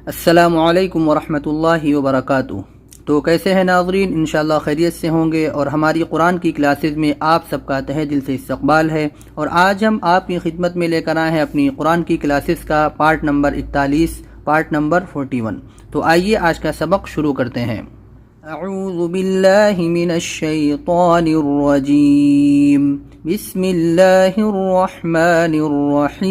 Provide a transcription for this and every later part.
السلام علیکم ورحمۃ اللہ وبرکاتہ۔ تو کیسے ہیں ناظرین؟ انشاءاللہ خیریت سے ہوں گے، اور ہماری قرآن کی کلاسز میں آپ سب کا تہہ دل سے استقبال ہے۔ اور آج ہم آپ کی خدمت میں لے کر آئے ہیں اپنی قرآن کی کلاسز کا پارٹ نمبر 41، پارٹ نمبر 41۔ تو آئیے آج کا سبق شروع کرتے ہیں۔ اعوذ باللہ من الشیطان الرجیم، بسم اللہ الرحمن الرحیم۔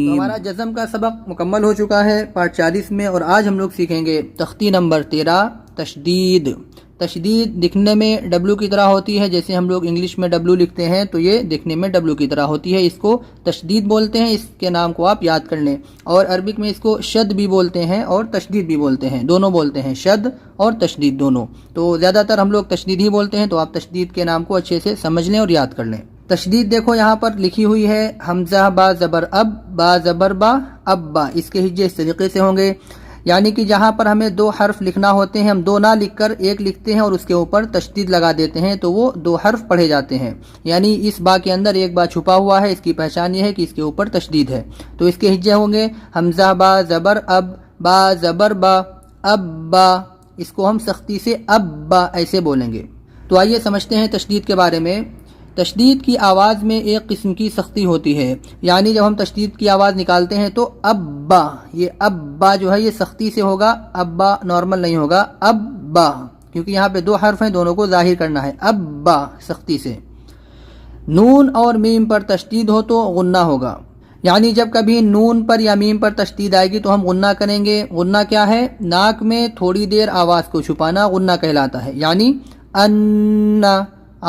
تو ہمارا جزم کا سبق مکمل ہو چکا ہے پارٹ 40 میں، اور آج ہم لوگ سیکھیں گے تختی نمبر 13، تشدید۔ تشدید دکھنے میں ڈبلو کی طرح ہوتی ہے، جیسے ہم لوگ انگلش میں ڈبلو لکھتے ہیں تو یہ دکھنے میں ڈبلو کی طرح ہوتی ہے، اس کو تشدید بولتے ہیں۔ اس کے نام کو آپ یاد کر لیں۔ اور عربک میں اس کو شد بھی بولتے ہیں اور تشدید بھی بولتے ہیں، دونوں بولتے ہیں، شد اور تشدید دونوں۔ تو زیادہ تر ہم لوگ تشدید ہی بولتے ہیں، تو آپ تشدید کے نام کو اچھے سے سمجھ لیں اور یاد کر لیں۔ تشدید دیکھو یہاں پر لکھی ہوئی ہے، حمزہ با زبر اب، با زبر با، اب با۔ اس کے ہجے اس طریقے سے ہوں گے، یعنی کہ جہاں پر ہمیں دو حرف لکھنا ہوتے ہیں، ہم دو نہ لکھ کر ایک لکھتے ہیں اور اس کے اوپر تشدید لگا دیتے ہیں، تو وہ دو حرف پڑھے جاتے ہیں۔ یعنی اس با کے اندر ایک با چھپا ہوا ہے، اس کی پہچان یہ ہے کہ اس کے اوپر تشدید ہے۔ تو اس کے ہجے ہوں گے حمزہ با زبر اب، با زبر با، اب با۔ اس کو ہم سختی سے اب با ایسے بولیں گے۔ تو آئیے سمجھتے ہیں تشدید کے بارے میں۔ تشدید کی آواز میں ایک قسم کی سختی ہوتی ہے، یعنی جب ہم تشدید کی آواز نکالتے ہیں تو ابا، یہ ابا جو ہے یہ سختی سے ہوگا، ابا نارمل نہیں ہوگا، ابا، کیونکہ یہاں پہ دو حرف ہیں، دونوں کو ظاہر کرنا ہے، ابا سختی سے۔ نون اور میم پر تشدید ہو تو غنہ ہوگا، یعنی جب کبھی نون پر یا میم پر تشدید آئے گی تو ہم غنہ کریں گے۔ غنہ کیا ہے؟ ناک میں تھوڑی دیر آواز کو چھپانا غنہ کہلاتا ہے، یعنی ان،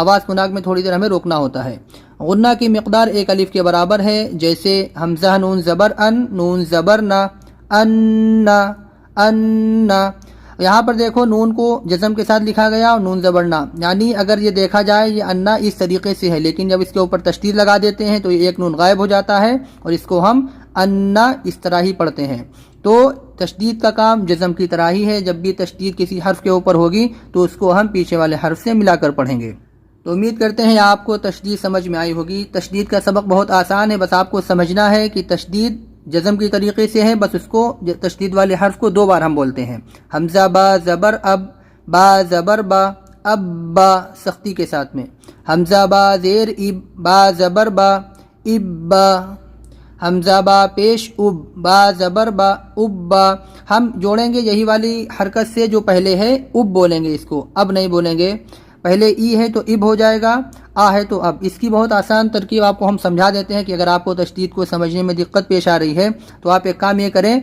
آواز کو ناک میں تھوڑی دیر ہمیں روکنا ہوتا ہے۔ غنہ کی مقدار ایک الف کے برابر ہے، جیسے حمزہ نون زبر ان، نون زبر نا، ان، ان۔ یہاں پر دیکھو نون کو جزم کے ساتھ لکھا گیا اور نون زبر نا، یعنی اگر یہ دیکھا جائے یہ انا اس طریقے سے ہے، لیکن جب اس کے اوپر تشدید لگا دیتے ہیں تو یہ ایک نون غائب ہو جاتا ہے اور اس کو ہم انا اس طرح ہی پڑھتے ہیں۔ تو تشدید کا کام جزم کی طرح ہی ہے، جب بھی تشدید کسی حرف کے اوپر ہوگی تو اس کو ہم پیچھے والے حرف سے ملا کر پڑھیں گے۔ تو امید کرتے ہیں آپ کو تشدید سمجھ میں آئی ہوگی۔ تشدید کا سبق بہت آسان ہے، بس آپ کو سمجھنا ہے کہ تشدید جزم کی طریقے سے ہے، بس اس کو تشدید والے حرف کو دو بار ہم بولتے ہیں۔ حمزہ با زبر اب، با زبر با، اب با سختی کے ساتھ میں۔ حمزہ با زیر اب، با زبر با، اب با۔ حمزہ با پیش اب، با زبر با، اب با۔ ہم جوڑیں گے یہی والی حرکت سے جو پہلے ہے، اب بولیں گے اس کو، اب نہیں بولیں گے۔ پہلے ای ہے تو اب ہو جائے گا، آ ہے تو اب۔ اس کی بہت آسان ترکیب آپ کو ہم سمجھا دیتے ہیں کہ اگر آپ کو تشدید کو سمجھنے میں دقت پیش آ رہی ہے تو آپ ایک کام یہ کریں،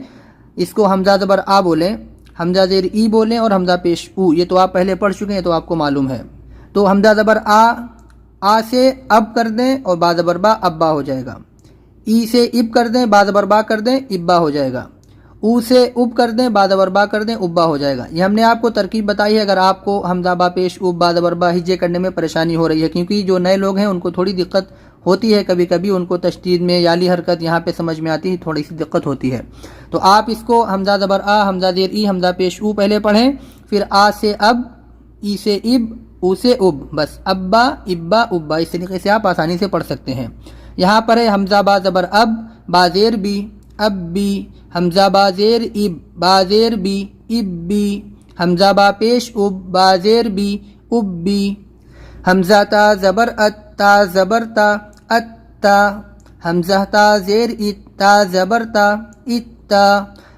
اس کو حمزہ زبر آ بولیں، حمزہ زیر ای بولیں اور حمزہ پیش او، یہ تو آپ پہلے پڑھ چکے ہیں تو آپ کو معلوم ہے۔ تو حمزہ زبر آ سے اب کر دیں اور با زبر با، ابا ہو جائے گا۔ ای سے اب کر دیں، با زبر با کر دیں، ابا ہو جائے گا۔ او سے اب کر دیں، با زبر با کر دیں، ابا ہو جائے گا۔ یہ ہم نے آپ کو ترکیب بتائی ہے، اگر آپ کو حمزہ با پیش اب، با زبر با ہجے کرنے میں پریشانی ہو رہی ہے، کیونکہ جو نئے لوگ ہیں ان کو تھوڑی دقت ہوتی ہے، کبھی کبھی ان کو تشدید میں یالی حرکت یہاں پہ سمجھ میں آتی ہے، تھوڑی سی دقت ہوتی ہے۔ تو آپ اس کو حمزہ زبر آ، حمزہ زیر ای، حمزہ پیش او پہلے پڑھیں، پھر آ سے اب، ای سے اب، او سے اب، بس ابا ابا ابا، اس طریقے سے آپ آسانی سے پڑھ سکتے ہیں۔ یہاں پر ہے حمزہ با زبر اب، با زیر بی، اب بی۔ حمزہ با زیر اب، با زیر بی، اب بی۔ حمزہ با پیش اب، با زیر بی، اب بی۔ حمزہ تا زبر ات، تا زبر تا، ات تا۔ حمزہ تا زیر ات، تا زبر تا، ات تا۔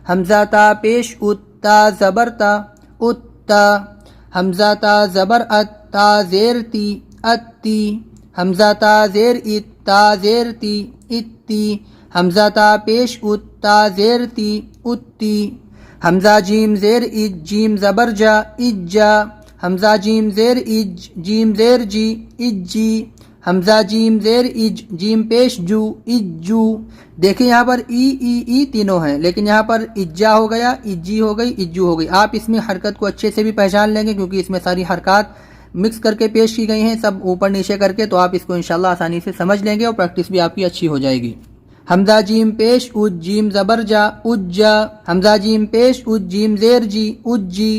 حمزہ تا پیش ات، تا زبر تا، ات تا۔ حمزہ تا زبر ات، تا زیر تی، ات تی۔ حمزہ تا زیر ات، تا زیر تی، ات تی۔ حمزہ تا پیش ات، تا زیر تی، ات تی۔ حمزہ جیم زیر اج، جیم زبر جا، اج جا۔ حمزہ جیم زیر اج، جیم زیر جی، اج جی۔ حمزہ جیم زیر اج، جیم پیش جو، اج جو۔ دیکھیں یہاں پر ای تینوں ہیں، لیکن یہاں پر اجا ہو گیا، اجی ہو گئی، اجو ہو گئی۔ آپ اس میں حرکت کو اچھے سے بھی پہچان لیں گے، کیونکہ اس میں ساری حرکات مکس کر کے پیش کی گئی ہیں، سب اوپر نیچے کر کے، تو آپ اس کو انشاءاللہ آسانی سے سمجھ لیں گے اور پریکٹس بھی آپ کی اچھی ہو جائے گی۔ حمزہ جیم پیش اج، جیم زبر جا، اج جا۔ حمزہ جیم پیش اج، جیم زیر جی، اج جی۔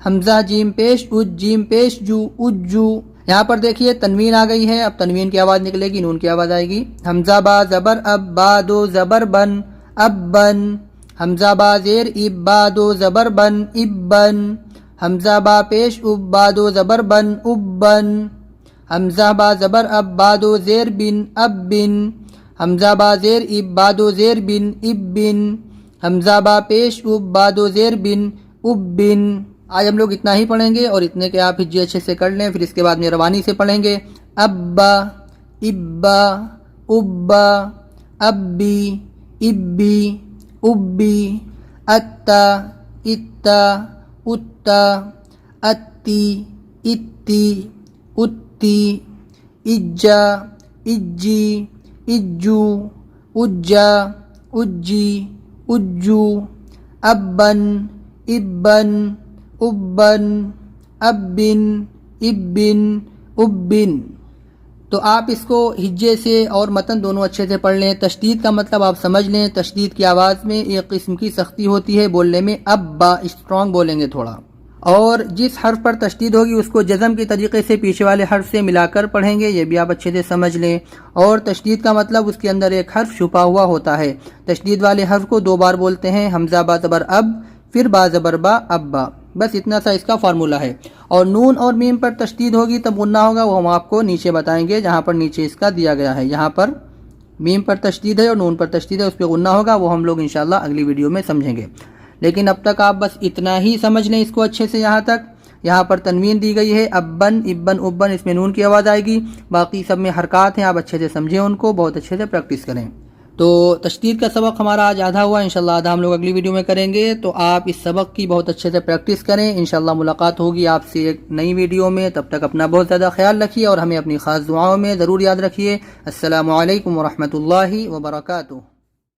حمزہ جیم پیش اج، جیم پیش جو، اج جو۔ یہاں پر دیکھیے تنوین آ گئی ہے، اب تنوین کی آواز نکلے گی، نون کی آواز آئے گی۔ حمزہ با زبر اب، با دو زبر بن، اب بن۔ حمزہ با زیر اب با دو زبر بن ابن، حمزہ با پیش اب با دو زبر بن ابن، حمزہ با زبر اب با دو زیر بن اب بن، حمزہ با زیر اب با دو زیر بن اب بن، حمزہ با پیش اب با دو زیر بن اب بن۔ آج ہم لوگ اتنا ہی پڑھیں گے اور اتنے کے آپ ہجے اچھے سے کر لیں، پھر اس کے بعد میں روانی سے پڑھیں گے۔ ابا ابا ابا ابی ابی ابی اتا اتا اتا اتی اتی اتی اجا اجی اجو اجا اجی اجو ابن ابن ابن ابن ابن ابن۔ تو آپ اس کو ہجے سے اور متن دونوں اچھے سے پڑھ لیں۔ تشدید کا مطلب آپ سمجھ لیں، تشدید کی آواز میں ایک قسم کی سختی ہوتی ہے بولنے میں، ابا اسٹرانگ بولیں گے تھوڑا، اور جس حرف پر تشدید ہوگی اس کو جزم کے طریقے سے پیچھے والے حرف سے ملا کر پڑھیں گے، یہ بھی آپ اچھے سے سمجھ لیں۔ اور تشدید کا مطلب اس کے اندر ایک حرف چھپا ہوا ہوتا ہے، تشدید والے حرف کو 2 بار بولتے ہیں، حمزہ با زبر اب، پھر با زبر با ابا، بس اتنا سا اس کا فارمولہ ہے۔ اور نون اور میم پر تشدید ہوگی تب غنہ ہوگا، وہ ہم آپ کو نیچے بتائیں گے، جہاں پر نیچے اس کا دیا گیا ہے، یہاں پر میم پر تشدید ہے اور نون پر تشدید ہے، اس پہ غنہ ہوگا، وہ ہم لوگ انشاءاللہ اگلی ویڈیو میں سمجھیں گے۔ لیکن اب تک آپ بس اتنا ہی سمجھ لیں اس کو اچھے سے یہاں تک۔ یہاں پر تنوین دی گئی ہے، ابن ابن ابن، اس میں نون کی آواز آئے گی، باقی سب میں حرکات ہیں، آپ اچھے سے سمجھیں، ان کو بہت اچھے سے پریکٹس کریں۔ تو تشدید کا سبق ہمارا آج آدھا ہوا، انشاءاللہ آدھا ہم لوگ اگلی ویڈیو میں کریں گے، تو آپ اس سبق کی بہت اچھے سے پریکٹس کریں۔ انشاءاللہ ملاقات ہوگی آپ سے ایک نئی ویڈیو میں، تب تک اپنا بہت زیادہ خیال رکھیے اور ہمیں اپنی خاص دعاؤں میں ضرور یاد رکھیے۔ السلام علیکم ورحمۃ اللہ وبرکاتہ۔